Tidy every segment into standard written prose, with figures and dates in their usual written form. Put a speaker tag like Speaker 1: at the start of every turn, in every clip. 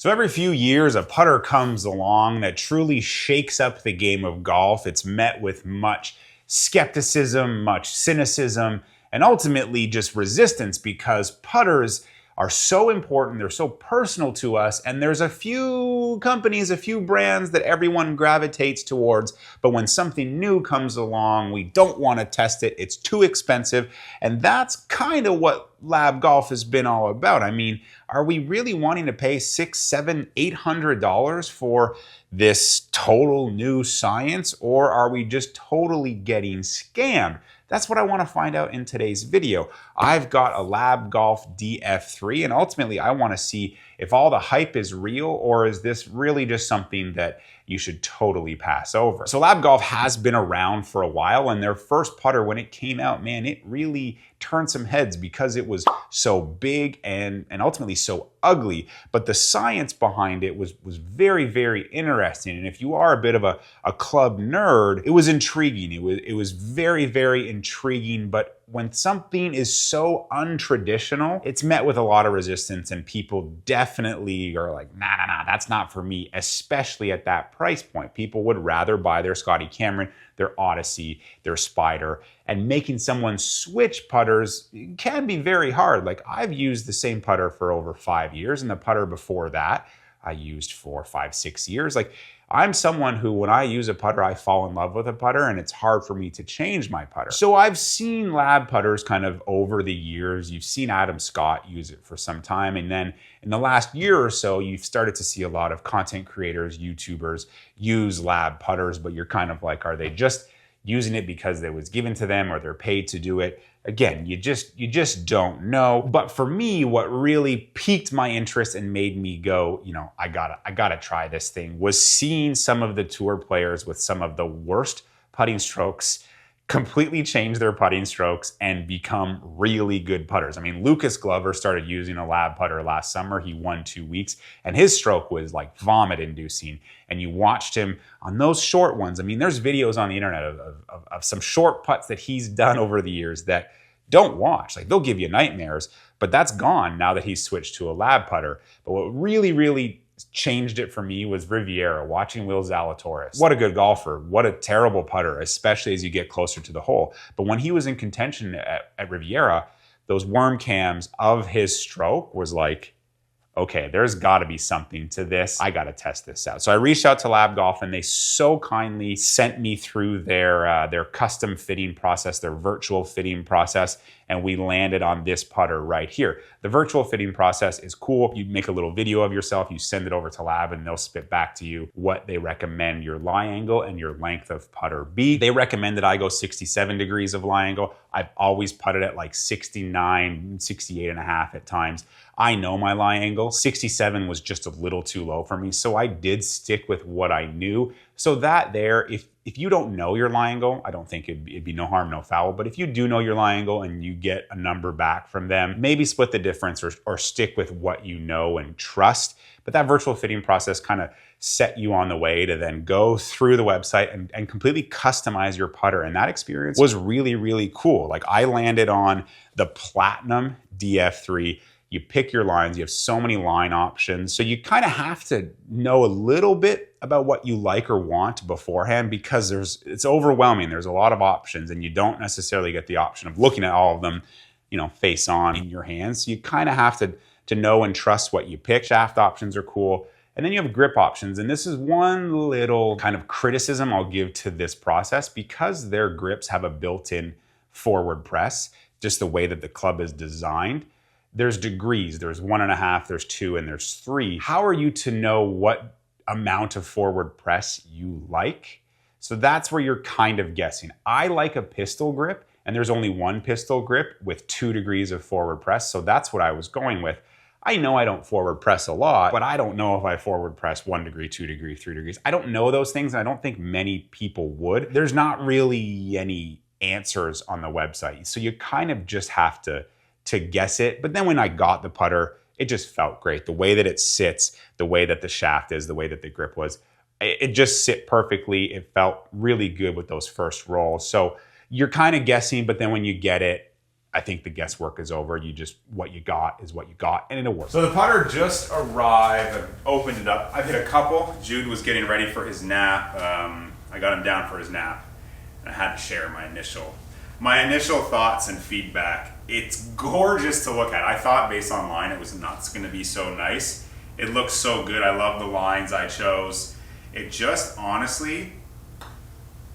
Speaker 1: So every few years, a putter comes along that truly shakes up the game of golf. It's met with much skepticism, much cynicism, and ultimately just resistance because putters are so important, they're so personal to us, and there's a few companies, a few brands that everyone gravitates towards, but when something new comes along, we don't want to test it, it's too expensive, and that's kind of what L.A.B golf has been all about. I mean, are we really wanting to pay $600, $700, $800 for this total new science, or are we just totally getting scammed? That's what I want to find out in today's video. I've got a L.A.B Golf DF3, and ultimately I want to see if all the hype is real, or is this really just something that you should totally pass over. So L.A.B Golf has been around for a while, and their first putter, when it came out, man, it really turned some heads because it was so big and ultimately so ugly. But the science behind it was very, very interesting. And if you are a bit of a club nerd, it was intriguing. It was very, very intriguing. But when something is so untraditional, it's met with a lot of resistance, and people definitely are like, nah, that's not for me, especially at that price point. People would rather buy their Scotty Cameron, their Odyssey, their Spider, and making someone switch putters can be very hard. Like, I've used the same putter for over 5 years, and the putter before that I used for 5, 6 years. Like, I'm someone who, when I use a putter, I fall in love with a putter, and it's hard for me to change my putter. So I've seen L.A.B putters kind of over the years. You've seen Adam Scott use it for some time, and then in the last year or so, you've started to see a lot of content creators, YouTubers use L.A.B putters, but you're kind of like, are they just using it because it was given to them or they're paid to do it? Again, you just don't know. But for me, what really piqued my interest and made me go, you know, I gotta try this thing, was seeing some of the tour players with some of the worst putting strokes completely change their putting strokes and become really good putters. I mean, Lucas Glover started using a L.A.B putter last summer. He won 2 weeks, and his stroke was like vomit inducing. And you watched him on those short ones. I mean, there's videos on the internet of some short putts that he's done over the years that don't watch. Like, they'll give you nightmares, but that's gone now that he's switched to a L.A.B putter. But what really changed it for me was Riviera, watching Will Zalatoris. What a good golfer. What a terrible putter, especially as you get closer to the hole. But when he was in contention at Riviera, those worm cams of his stroke was like, okay, there's got to be something to this. I got to test this out. So I reached out to L.A.B Golf, and they so kindly sent me through their custom fitting process, their virtual fitting process, and we landed on this putter right here. The virtual fitting process is cool. You make a little video of yourself, you send it over to L.A.B, and they'll spit back to you what they recommend your lie angle and your length of putter be. They recommend that I go 67 degrees of lie angle. I've always putted at like 69, 68 and a half at times. I know my lie angle. 67 was just a little too low for me, so I did stick with what I knew. So that there, if you don't know your lie angle, I don't think it'd be no harm, no foul. But if you do know your lie angle and you get a number back from them, maybe split the difference or stick with what you know and trust. But that virtual fitting process kind of set you on the way to then go through the website and completely customize your putter. And that experience was really cool. Like, I landed on the Platinum DF3. You pick your lines, you have so many line options. So you kind of have to know a little bit about what you like or want beforehand, because it's overwhelming. There's a lot of options, and you don't necessarily get the option of looking at all of them, you know, face on in your hands. So you kind of have to know and trust what you pick. Shaft options are cool. And then you have grip options. And this is one little kind of criticism I'll give to this process, because their grips have a built-in forward press, just the way that the club is designed. There's degrees, there's 1.5, there's 2, and there's 3. How are you to know what amount of forward press you like? So that's where you're kind of guessing. I like a pistol grip, and there's only one pistol grip with 2 degrees of forward press, so that's what I was going with. I know I don't forward press a lot, but I don't know if I forward press 1 degree, 2 degree, 3 degrees. I don't know those things, and I don't think many people would. There's not really any answers on the website, so you kind of just have to guess it. But then when I got the putter, it just felt great. The way that it sits, the way that the shaft is, the way that the grip was, it just sit perfectly. It felt really good with those first rolls. So you're kind of guessing, but then when you get it, I think the guesswork is over. What you got is what you got, and it'll work. So the putter just arrived. I opened it up. I've hit a couple. Jude was getting ready for his nap. I got him down for his nap, and I had to share my initial thoughts and feedback. It's gorgeous to look at. I thought based online it was not going to be so nice. It looks so good. I love the lines I chose. It just honestly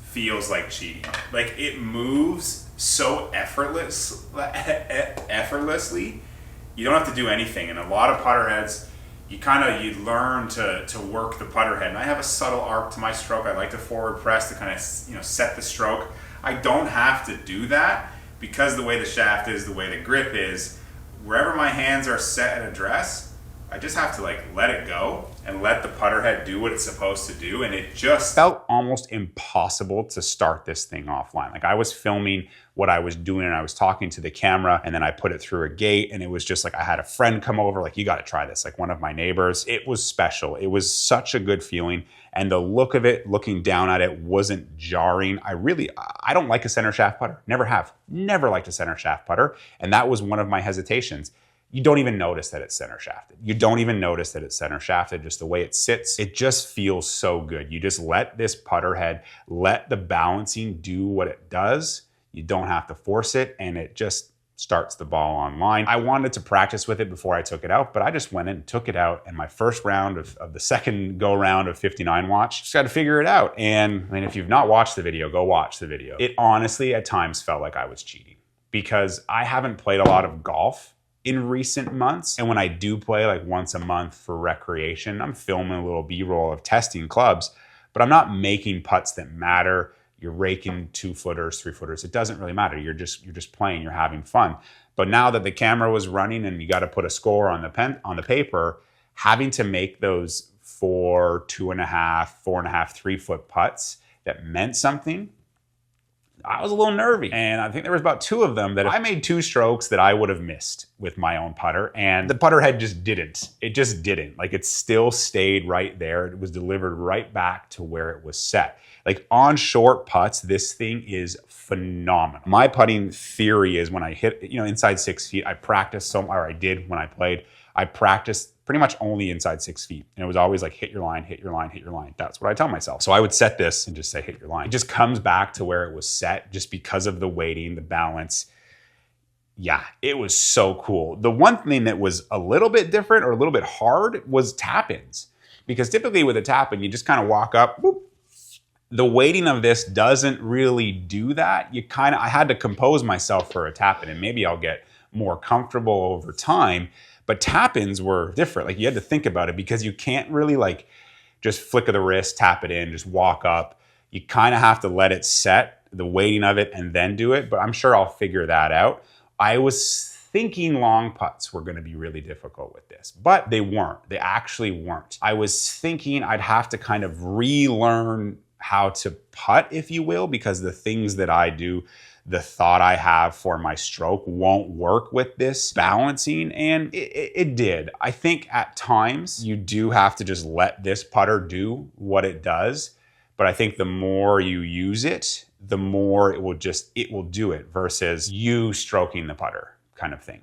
Speaker 1: feels like cheating. Like it moves so effortlessly. You don't have to do anything. And a lot of putter heads, you learn to work the putter head. And I have a subtle arc to my stroke. I like to forward press to kind of set the stroke. I don't have to do that because the way the shaft is, the way the grip is, wherever my hands are set at address, I just have to let it go and let the putter head do what it's supposed to do. And it just felt almost impossible to start this thing offline. Like I was filming what I was doing and I was talking to the camera and then I put it through a gate and it was just I had a friend come over, you got to try this, one of my neighbors. It was special. It was such a good feeling. And the look of it, looking down at it, wasn't jarring. I don't like a center shaft putter. Never have. Never liked a center shaft putter. And that was one of my hesitations. You don't even notice that it's center shafted. You don't even notice that it's center shafted, just the way it sits. It just feels so good. You just let this putter head, let the balancing do what it does. You don't have to force it, and it just starts the ball online. I wanted to practice with it before I took it out, but I just went in and took it out. And my first round of the second go round of 59 watch, just got to figure it out. And if you've not watched the video, go watch the video. It honestly at times felt like I was cheating because I haven't played a lot of golf in recent months. And when I do play once a month for recreation, I'm filming a little B-roll of testing clubs, but I'm not making putts that matter. You're raking 2-footers, 3-footers. It doesn't really matter. You're just playing, you're having fun. But now that the camera was running and you got to put a score on the paper, having to make those 4, 2.5, 4.5, 3-foot putts that meant something, I was a little nervy. And I think there was about 2 of them that I made 2 strokes that I would have missed with my own putter. And the putter head just didn't. It just didn't. It still stayed right there. It was delivered right back to where it was set. On short putts, this thing is phenomenal. My putting theory is when I hit, inside 6 feet, I practiced I did when I played. I practiced pretty much only inside 6 feet. And it was always hit your line, hit your line, hit your line. That's what I tell myself. So I would set this and just say, hit your line. It just comes back to where it was set just because of the weighting, the balance. Yeah, it was so cool. The one thing that was a little bit different or a little bit hard was tap-ins. Because typically with a tap-in, you just kind of walk up, whoop. The weighting of this doesn't really do that. I had to compose myself for a tap-in, and maybe I'll get more comfortable over time. But tap-ins were different. You had to think about it because you can't really just flick of the wrist, tap it in, just walk up. You kind of have to let it set, the weighting of it, and then do it. But I'm sure I'll figure that out. I was thinking long putts were going to be really difficult with this, but they weren't. They actually weren't. I was thinking I'd have to kind of relearn how to putt, if you will, because the things that I do, the thought I have for my stroke won't work with this balancing, and it did. I think at times you do have to just let this putter do what it does, but I think the more you use it, the more it will do it versus you stroking the putter kind of thing.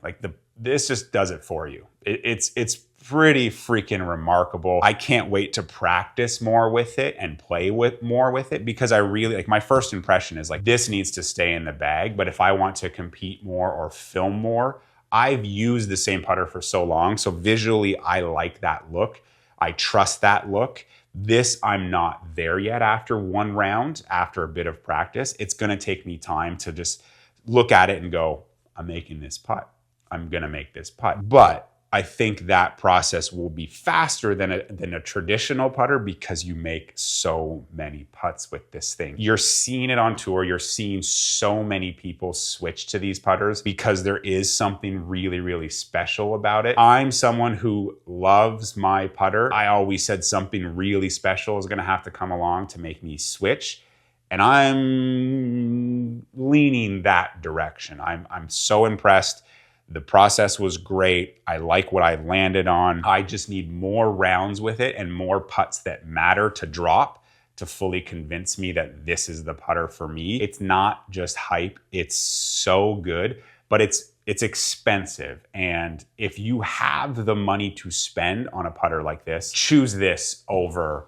Speaker 1: This just does it for you. It's pretty freaking remarkable. I can't wait to practice more with it and play more with it because I really my first impression is this needs to stay in the bag. But if I want to compete more or film more, I've used the same putter for so long. So visually, I like that look. I trust that look. This, I'm not there yet after one round, after a bit of practice. It's going to take me time to just look at it and go, I'm making this putt. I'm going to make this putt. But I think that process will be faster than a traditional putter because you make so many putts with this thing. You're seeing it on tour. You're seeing so many people switch to these putters because there is something really, really special about it. I'm someone who loves my putter. I always said something really special is going to have to come along to make me switch. And I'm leaning that direction. I'm so impressed. The process was great. I like what I landed on. I just need more rounds with it and more putts that matter to drop to fully convince me that this is the putter for me. It's not just hype. It's so good. but it's expensive. And if you have the money to spend on a putter like this, choose this over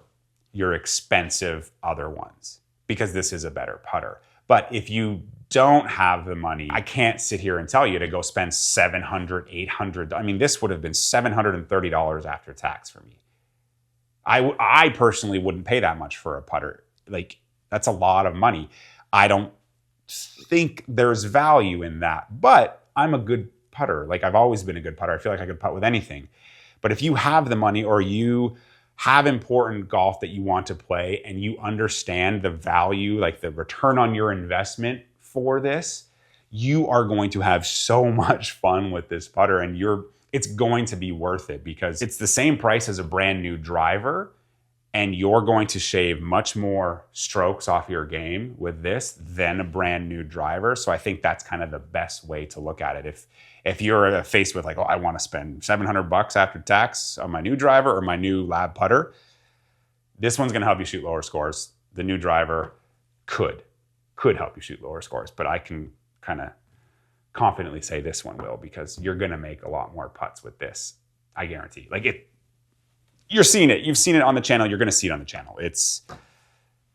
Speaker 1: your expensive other ones, because this is a better putter. But if you don't have the money, I can't sit here and tell you to go spend $700, $800. I mean, this would have been $730 after tax for me. I personally wouldn't pay that much for a putter. Like, that's a lot of money. I don't think there's value in that, but I'm a good putter. Like, I've always been a good putter. I feel like I could putt with anything. But if you have the money, or you have important golf that you want to play and you understand the value, like the return on your investment for this, you are going to have so much fun with this putter, and it's going to be worth it, because it's the same price as a brand new driver, and you're going to shave much more strokes off your game with this than a brand new driver. So I think that's kind of the best way to look at it. If you're faced with like, oh, I want to spend $700 after tax on my new driver or my new L.A.B putter, this one's going to help you shoot lower scores. The new driver could help you shoot lower scores, but I can kind of confidently say this one will, because you're going to make a lot more putts with this. I guarantee. Like, you're seeing it. You've seen it on the channel. You're going to see it on the channel. It's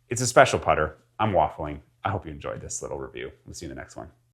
Speaker 1: a special putter. I'm waffling. I hope you enjoyed this little review. We'll see you in the next one.